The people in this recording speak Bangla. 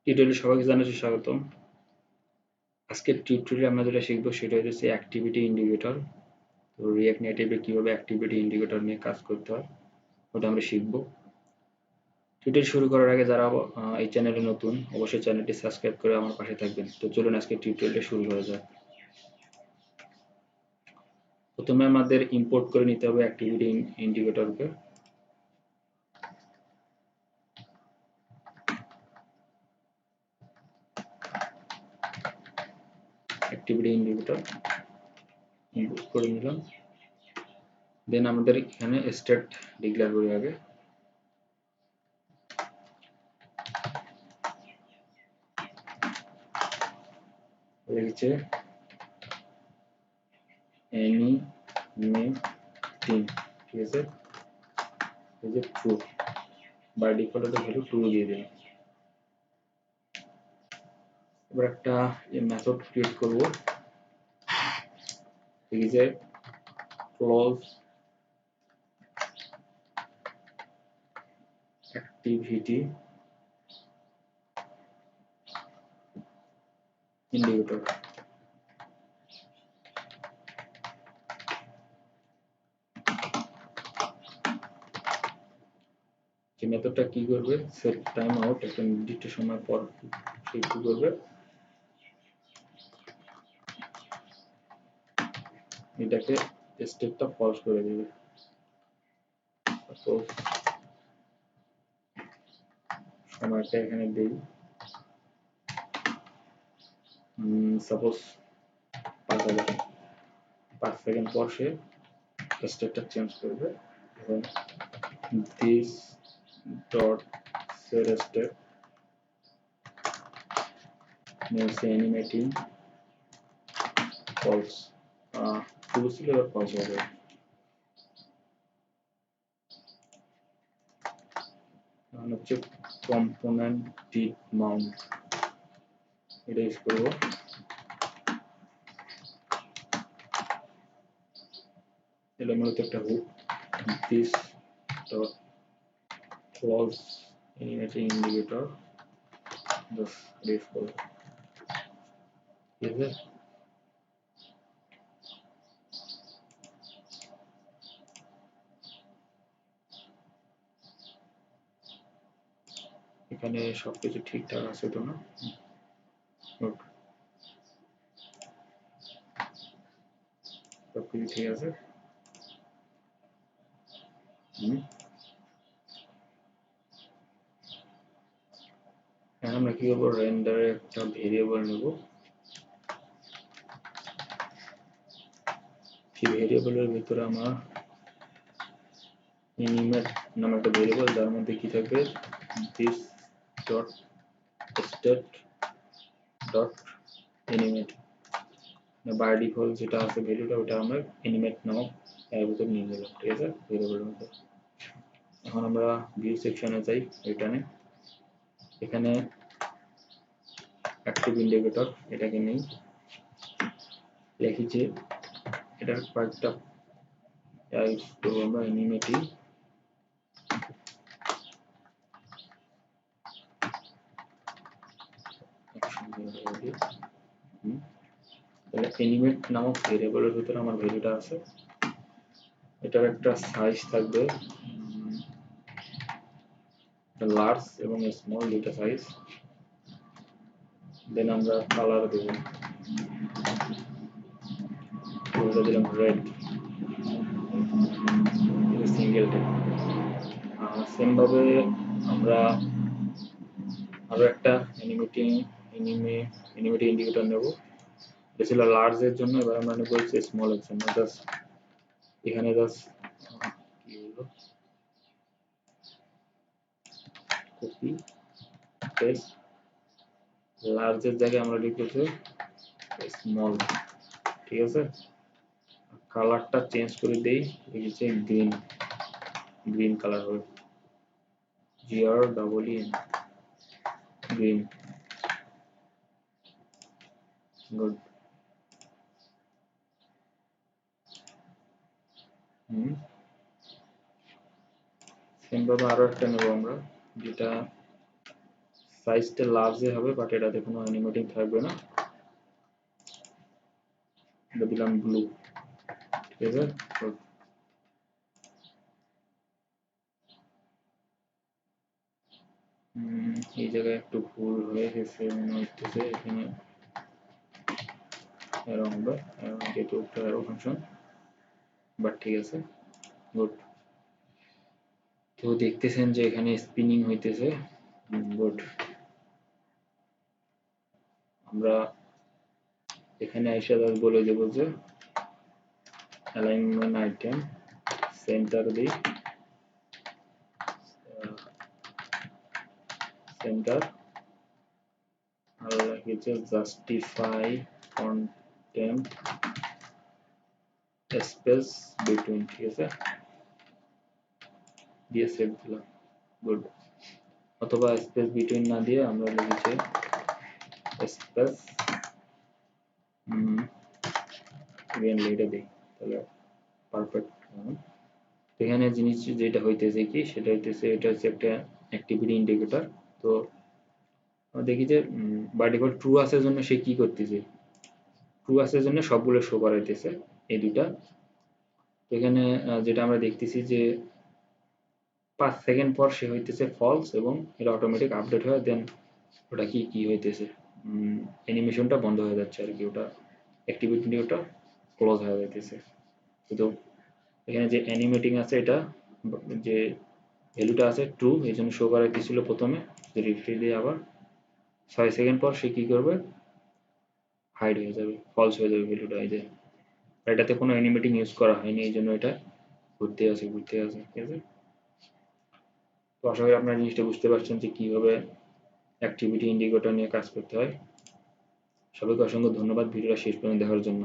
টিউটোরিয়ালে সবাইকে জানাচ্ছি স্বাগতম। আজকের টিউটোরিয়ালে আমরা যেটা শিখবো সেটা হচ্ছে অ্যাক্টিভিটি ইন্ডিকেটর। তো রিঅ্যাক্ট নেটিভে কিভাবে অ্যাক্টিভিটি ইন্ডিকেটর নিয়ে কাজ করতে হয় ওটা আমরা শিখবো। টিউটোরিয়াল শুরু করার আগে যারা এই চ্যানেলে নতুন অবশ্যই চ্যানেলটি সাবস্ক্রাইব করে আমার পাশে থাকবেন। তো চলুন আজকে টিউটোরিয়ালটা শুরু করা যাক। প্রথমে আমাদের ইম্পোর্ট করে নিতে হবে অ্যাক্টিভিটি ইন্ডিকেটরকে। অ্যাক্টিভিটি ইন্ডিকেটর ইম্পোর্ট করে নিলাম। দেন আমাদের এখানে স্টেট ডিক্লেয়ার করি আগে। লিখছে অ্যানিমেটিং, ঠিক আছে, এই যে ট্রু, বাই ডিফল্ট এটা ভ্যালু ট্রু দিয়ে দিলাম। এবার একটা মেথড ক্রিয়েট করব, এই যে ক্লোজ অ্যাক্টিভিটি ইন্ডিকেটর। যে মেথডটা কি করবে, সেট টাইম আউট, একটা নির্দিষ্ট সময় পর সে কি করবে, এটাকে স্টেটটা ফলস করে দেবে। সাপোজ সময়টা এখানে দেই, সাপোজ 5 সেকেন্ড পর সে স্টেটটা চেঞ্জ করবে এবং this dot set state means animating false, true ছিল এবার false হবে। হচ্ছে কম্পোনেন্ট ডিড মাউন্ট, এটা ইউজ করবো। এটা মূলত একটা hook, this dot close animating indicator just use করবো, ঠিক আছে। এখানে সবকিছু ঠিকঠাক আছে তো না? সবকিছু ঠিক আছে। এখন আমরা কি করবো, রেন্ডারে একটা ভেরিয়েবল নেব। সেই ভেরিয়েবলের ভিতরে আমরা অ্যানিমেট নামে একটা ভেরিয়েবল, যার মধ্যে কি থাকবে, this dot state dot animate, by default যেটা আছে ভ্যালুটা ওটা আমরা অ্যানিমেট নামক এর ভিতর নিয়ে গেলাম, ঠিক আছে, ভেরিয়েবলের মধ্যে। এখন আমরা ভিউ সেকশনে যাই, এখানে এখানে অ্যাক্টিভ ইন্ডিকেটর এটাকে নেই, লিখি যে এটার কয়েকটা ইউজ করবো আমরা, অ্যানিমেটিং অ্যানিমেট নামক ভেরিয়েবলের ভিতরে আমার ভ্যালুটা আছে। এটার একটা সাইজ থাকবে লার্জ এবং স্মল, দুইটা সাইজ। দেন আমরা কালার দেব, দিলাম রেড, সিঙ্গেল ট্যাগ। সেম ভাবে আমরা আরো একটা অ্যানিমেটিং ইন্ডিকেটর নেব, এটা ছিল লার্জের জন্য, এবার আমরা নেব হচ্ছে স্মলের জন্য। জাস্ট এখানে জাস্ট কি হলো, কপি পেস্ট, লার্জের জায়গায় আমরা লিখেছি স্মল, ঠিক আছে। কালারটা চেঞ্জ করে দেই, লিখেছে গ্রিন, গ্রিন কালার হবে, GREEN, গ্রিন, গুড। সেম ভাবে আরো একটা নেব আমরা, যেটা সাইজটা লার্জে হবে, বাট এটাতে কোনো অ্যানিমেটিং থাকবে না। এটা দিলাম ব্লু, ঠিক আছে। এই জায়গায় একটু ভুল হয়ে গেছে মনে হচ্ছে, এখানে এরকম হবে যেহেতু একটা অ্যারো ফাংশন, বাট ঠিক আছে, গুড। তো দেখতেছেন যে এখানে স্পিনিং হইতেছে, গুড। আমরা এখানে এসে বলে দেবো যে অ্যালাইনমেন্ট আইটেম সেন্টার দিই, সেন্টার আর লিখেছে জাস্টিফাই কন্টেন্ট স্পেস বিটুইন, ঠিক আছে, দিয়ে সেভ দিলাম, গুড। অথবা স্পেস বিটুইন না দিয়ে আমরা লিখেছি স্পেস এটা দিই, তাহলে পারফেক্ট। এখানে জিনিস যেটা হইতেছে কি, সেটা হইতেছে এটা হচ্ছে একটা অ্যাক্টিভিটি ইন্ডিকেটর। তো দেখি যে বাই ডিফল্ট ট্রু আসার জন্য সে কি করতেছে, ট্রু আসার জন্য সবগুলো শো করাইতেছে এই দুটা। তো এখানে যেটা আমরা দেখতেছি যে 5 সেকেন্ড পর সে হইতেছে ফলস, এবং এটা অটোমেটিক আপডেট হয়, দেন ওটা কি কি হইতেছে অ্যানিমেশনটা বন্ধ হয়ে যাচ্ছে আর কি, ওটা অ্যাক্টিভিটি ওটা ক্লোজ হয়ে যাইতেছে। কিন্তু এখানে যে অ্যানিমেটিং আছে এটা যে ভ্যালুটা আছে ট্রু, এই জন্য শো করাইতেছিল প্রথমে, যে রিফ্রেশ দিয়ে আবার 6 সেকেন্ড পর সে কি করবে, হাইড হয়ে যাবে, ফলস হয়ে যাবে ভ্যালুটা। এই যে এটাতে কোনো অ্যানিমেটিং ইউজ করা হয়নি, এই জন্য এটা ঘুরতে আছে, ঠিক আছে। তো আশা করি আপনারা জিনিসটা বুঝতে পারছেন যে কীভাবে অ্যাক্টিভিটি ইন্ডিকেটর নিয়ে কাজ করতে হয়। সবাইকে অসংখ্য ধন্যবাদ ভিডিওটা শেষ পর্যন্ত দেখার জন্য।